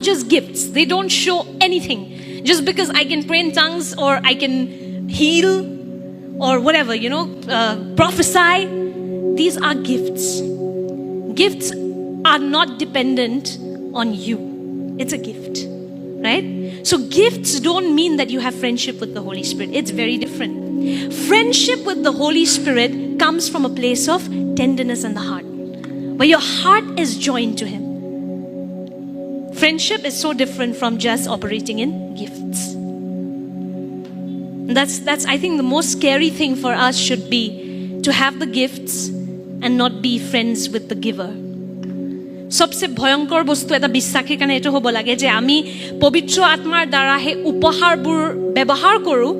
just gifts. They don't show anything. Just because I can pray in tongues or I can heal or whatever, prophesy. These are gifts. Gifts are not dependent on you. It's a gift, right? So gifts don't mean that you have friendship with the Holy Spirit. It's very different. Friendship with the Holy Spirit comes from a place of tenderness in the heart, where your heart is joined to Him. Friendship is so different from just operating in gifts. That's I think the most scary thing for us should be to have the gifts and not be friends with the giver. सबसे भयंकर बस्तु এটা বিশ্বাসীৰ কাৰণে এটো হ'ব লাগে যে আমি পবিত্ৰ আত্মাৰ দ্বাৰা হে উপহাৰবোৰ ব্যৱহাৰ কৰো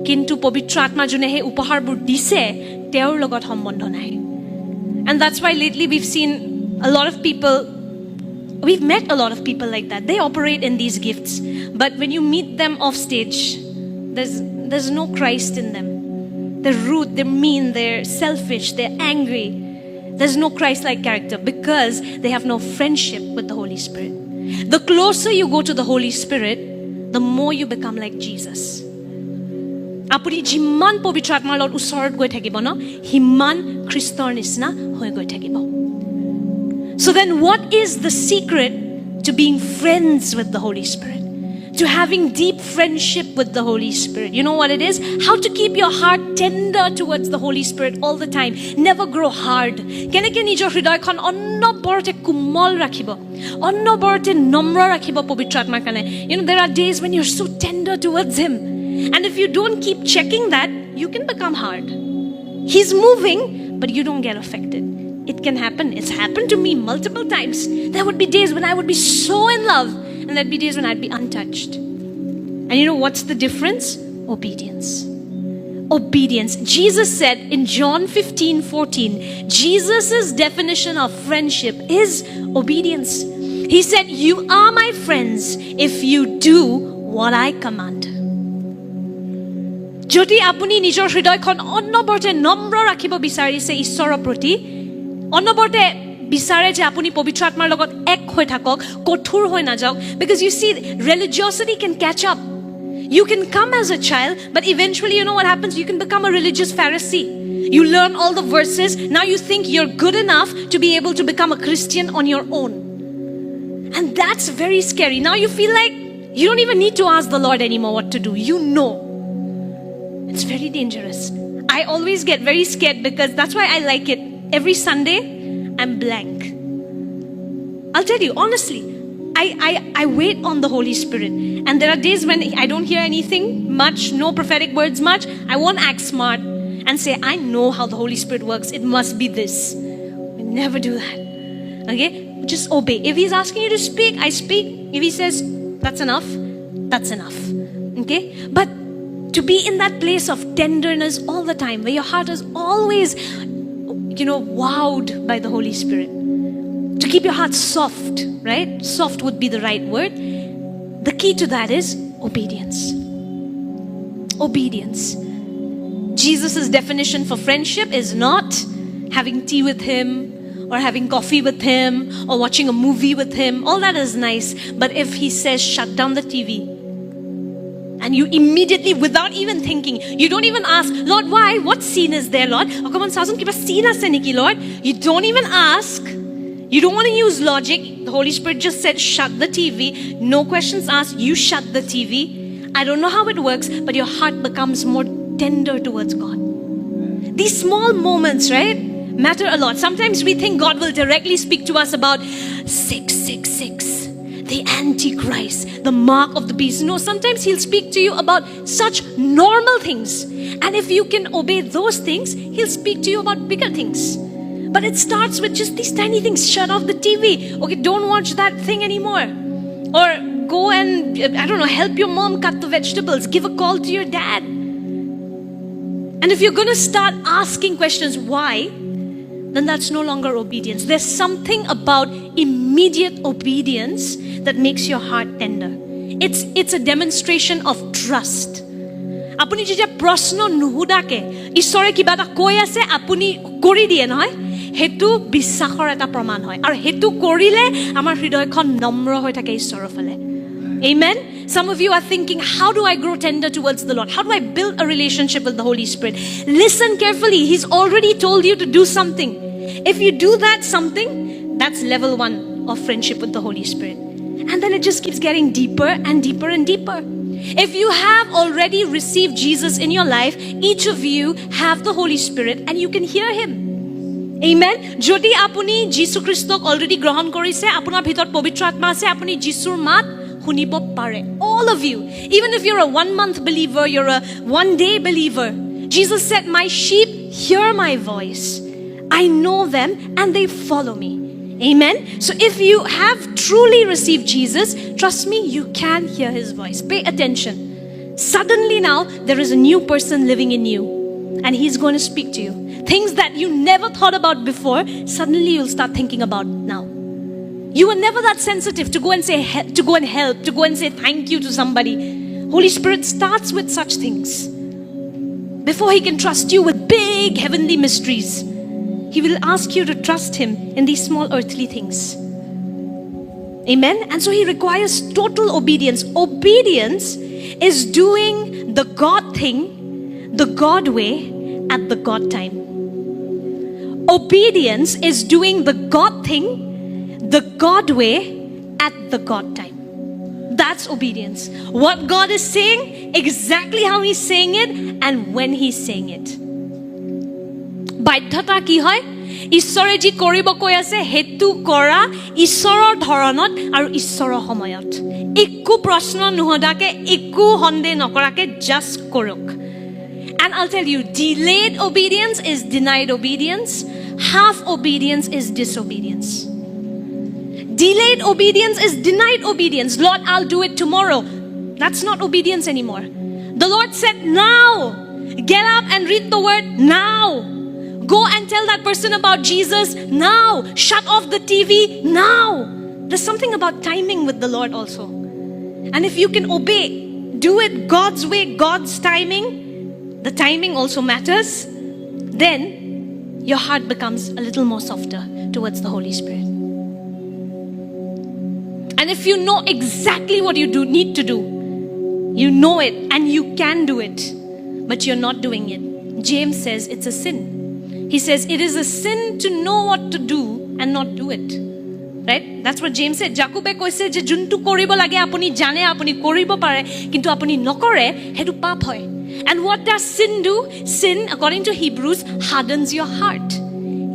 কিন্তু পবিত্ৰ আত্মা জনে হে উপহাৰবোৰ দিছে তেওঁৰ লগত সম্বন্ধ নাই. And that's why lately we've seen a lot of people, we've met a lot of people like that. They operate in these gifts, but when you meet them off stage, there's no Christ in them. They're rude, they're mean, they're selfish, they're angry. There's no Christ-like character because they have no friendship with the Holy Spirit. The closer you go to the Holy Spirit, the more you become like Jesus. Apuni jiman povitra atmar lot usorat goi thakibo no, himan Christor nisna hoi goi thakibo. So then what is the secret to being friends with the Holy Spirit? To having deep friendship with the Holy Spirit. You know what it is? How to keep your heart tender towards the Holy Spirit all the time. Never grow hard. Keneke nijor hridoykhon onnoborte kumol rakhibo. Onnoborte nomra rakhibo povitra atmar kane. There are days when you're so tender towards Him. And if you don't keep checking that, you can become hard. He's moving, but you don't get affected. It can happen. It's happened to me multiple times. There would be days when I would be so in love, and there'd be days when I'd be untouched. And you know what's the difference? Obedience. Obedience. Jesus said in John 15:14, Jesus' definition of friendship is obedience. He said, "You are my friends if you do what I command." Jodi apuni nijor hridoykhon onnoborte নম্ৰ ৰাখিব বিচাৰিছে ঈশ্বৰৰ প্ৰতি, onnoborte বিচাৰে যে আপুনি পবিত্ৰ আত্মাৰ লগত এক হৈ থাকক, কঠোৰ হৈ নাযাওক, because you see religiosity can catch up. You can come as a child, but eventually you know what happens? You can become a religious Pharisee. You learn all the verses. Now you think you're good enough to be able to become a Christian on your own. And that's very scary. Now you feel like you don't even need to ask the Lord anymore what to do. You know. It's very dangerous. I always get very scared because that's why I like it. Every Sunday, I'm blank. I'll tell you, honestly, I wait on the Holy Spirit. And there are days when I don't hear anything much, no prophetic words much. I won't act smart and say, I know how the Holy Spirit works. It must be this. We never do that. Okay? Just obey. If He's asking you to speak, I speak. If He says, that's enough, that's enough. Okay? But to be in that place of tenderness all the time, where your heart is always, wowed by the Holy Spirit. To keep your heart soft, right? Soft would be the right word. The key to that is obedience. Obedience. Jesus' definition for friendship is not having tea with Him or having coffee with Him or watching a movie with Him. All that is nice. But if He says, shut down the TV, and you immediately, without even thinking, you don't even ask, Lord, why? What scene is there, Lord? Okaman sasun kiba scene ase niki, Lord? You don't even ask. You don't want to use logic. The Holy Spirit just said, shut the TV. No questions asked. You shut the TV. I don't know how it works, but your heart becomes more tender towards God. These small moments, right, matter a lot. Sometimes we think God will directly speak to us about 666. The Antichrist, the mark of the beast. No, sometimes He'll speak to you about such normal things. And if you can obey those things, He'll speak to you about bigger things. But it starts with just these tiny things. Shut off the TV. Okay, don't watch that thing anymore. Or go and, help your mom cut the vegetables. Give a call to your dad. And if you're going to start asking questions, why? Then that's no longer obedience. There's something about immediate obedience that makes your heart tender. It's a demonstration of trust. Apuni যেতিয়া প্ৰশ্ন নুহুদাকে ঈশ্বৰে কিবা এটা কৈ আছে আপুনি কৰি দিয়ে নহয়, হেতু বিশ্বাসৰ এটা প্ৰমাণ হয় আৰু হেতু কৰিলে আমাৰ হৃদয়খন নম্ৰ হৈ থাকে ঈশ্বৰৰ ফালে Amen. Some of you are thinking, how do I grow tender towards the Lord? How do I build a relationship with the Holy Spirit? Listen carefully. He's already told you to do something. If you do that something, that's level 1 of friendship with the Holy Spirit. And then it just keeps getting deeper and deeper and deeper. If you have already received Jesus in your life, each of you have the Holy Spirit and you can hear Him. Amen. Jodi apuni Jisu Christok already grohan korise, apunar bhitor pavitra atma ase, apuni Jisur mat shunibo pare. All of you. Even if you're a 1-month believer, you're a 1-day believer. Jesus said, my sheep hear my voice. I know them and they follow me. Amen. So if you have truly received Jesus, trust me, you can hear His voice. Pay attention. Suddenly now, there is a new person living in you. And He's going to speak to you. Things that you never thought about before, suddenly you'll start thinking about now. You were never that sensitive to go and say, to go and help, to go and say thank you to somebody. Holy Spirit starts with such things. Before He can trust you with big heavenly mysteries, He will ask you to trust Him in these small earthly things. Amen? And so He requires total obedience. Obedience is doing the God thing, the God way, at the God time. Obedience is doing the God thing, the God way, at the God time. That's obedience. What God is saying, exactly how He's saying it, and when He's saying it. বাধ্যতা কি হয় ঈশ্বৰে যি কৰিব কৈ আছে হেতু কৰা ঈশ্বৰৰ ধৰণত আৰু ঈশ্বৰৰ সময়ত একো প্ৰশ্ন নোহোৱাকে একো সন্দেহ নকৰাকে জাষ্ট কৰক And I'll tell you, delayed obedience is denied obedience. Half obedience is disobedience. Delayed obedience is denied obedience. Lord, I'll do it tomorrow. That's not obedience anymore. The Lord said, now. Get up and read the word now. Go and tell that person about Jesus now. Shut off the TV now. There's something about timing with the Lord also. And if you can obey, do it God's way, God's timing, the timing also matters, then your heart becomes a little more softer towards the Holy Spirit. And if you know exactly what you need to do, you know it and you can do it, but you're not doing it, James says it's a sin. He says it is a sin to know what to do and not do it. Right? That's what James said. Jakube koise je juntu koribo lage apuni jane apuni koribo pare kintu apuni nokore hetu pap hoy. And what does sin do? Sin, according to Hebrews, hardens your heart.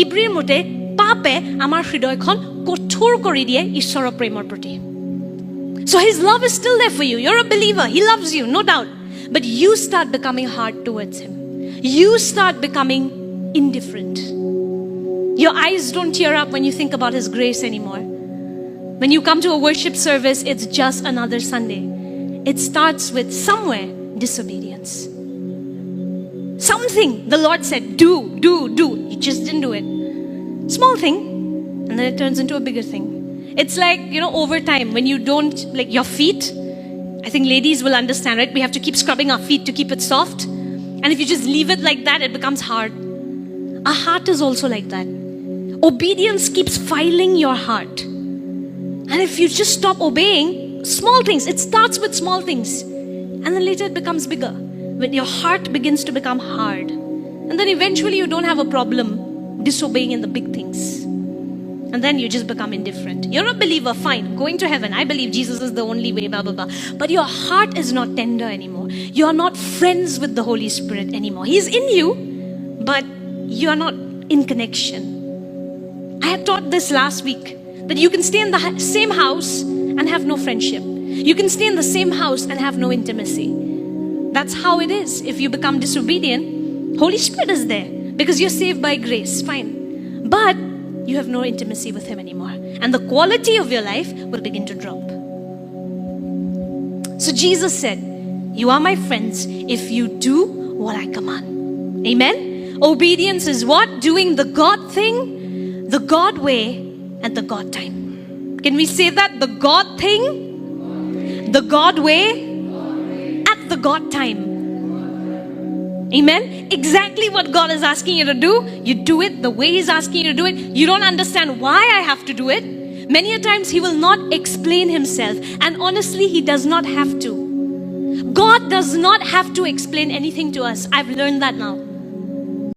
Ibrir mote pape amar hridoykhon kothor kori die ishorer premor proti. So His love is still there for you. You're a believer. He loves you, no doubt. But you start becoming hard towards Him. You start becoming indifferent. Your eyes don't tear up when you think about His grace anymore. When you come to a worship service, it's just another Sunday. It starts with somewhere disobedience. Something the Lord said, do. You just didn't do it. Small thing, and then it turns into a bigger thing. It's like, over time, when you don't, like your feet, I think ladies will understand, right? We have to keep scrubbing our feet to keep it soft. And if you just leave it like that, it becomes hard. Our heart is also like that. Obedience keeps filing your heart. And if you just stop obeying, small things, it starts with small things. And then later it becomes bigger. When your heart begins to become hard. And then eventually you don't have a problem disobeying in the big things. And then you just become indifferent. You're a believer, fine, going to heaven. I believe Jesus is the only way, blah, blah, blah. But your heart is not tender anymore. You're not friends with the Holy Spirit anymore. He's in you, but you're not in connection. I had taught this last week, that you can stay in the same house and have no friendship. You can stay in the same house and have no intimacy. That's how it is. If you become disobedient, Holy Spirit is there because you're saved by grace, fine. But you have no intimacy with Him anymore. And the quality of your life will begin to drop. So Jesus said, you are my friends if you do what I command. Amen? Obedience is what? Doing the God thing, the God way, at the God time. Can we say that? The God thing, the God way, at the God time. Amen? Exactly what God is asking you to do, you do it the way He's asking you to do it. You don't understand why I have to do it. Many a times He will not explain Himself. And honestly, He does not have to. God does not have to explain anything to us. I've learned that now.